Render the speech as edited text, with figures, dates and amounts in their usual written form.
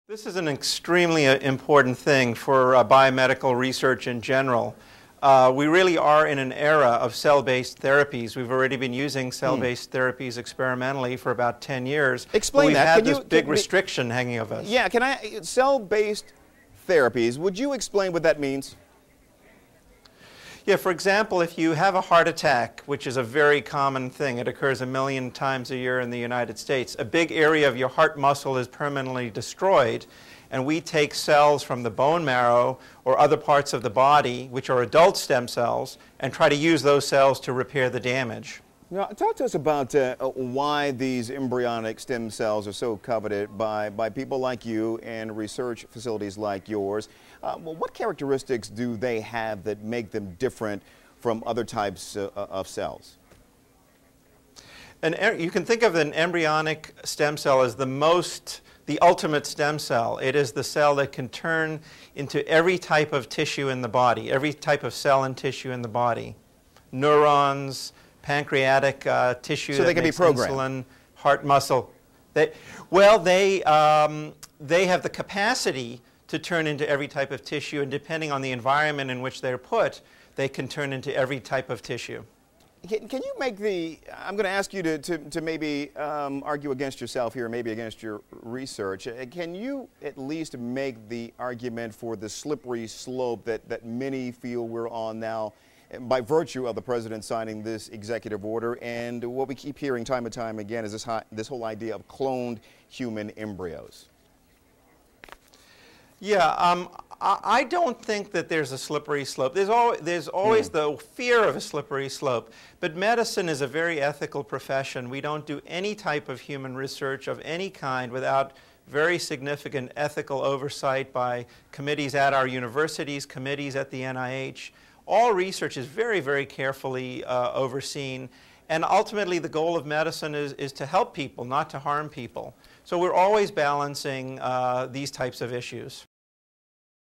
This is an extremely important thing for biomedical research in general. We really are in an era of cell-based therapies. We've already been using cell-based therapies experimentally for about 10 years. Explain that. We've had this big restriction hanging over us. Yeah, cell-based therapies, would you explain what that means? Yeah, for example, if you have a heart attack, which is a very common thing, it occurs 1 million times a year in the United States, a big area of your heart muscle is permanently destroyed, and we take cells from the bone marrow or other parts of the body, which are adult stem cells, and try to use those cells to repair the damage. Now, talk to us about why these embryonic stem cells are so coveted by people like you and research facilities like yours. What characteristics do they have that make them different from other types of cells? You can think of an embryonic stem cell as the ultimate stem cell. It is the cell that can turn into every type of tissue in the body, every type of cell and tissue in the body. Neurons, pancreatic tissue so that they can makes be programmed. Insulin, heart muscle. They have the capacity to turn into every type of tissue, and depending on the environment in which they're put, they can turn into every type of tissue. Can you make I'm going to ask you to maybe argue against yourself here, maybe against your research. Can you at least make the argument for the slippery slope that many feel we're on now by virtue of the president signing this executive order, and what we keep hearing time and time again is this whole idea of cloned human embryos? Yeah, I don't think that there's a slippery slope. There's always the fear of a slippery slope, but medicine is a very ethical profession. We don't do any type of human research of any kind without very significant ethical oversight by committees at our universities, committees at the NIH. All research is very, very carefully overseen, and ultimately the goal of medicine is to help people, not to harm people. So we're always balancing these types of issues.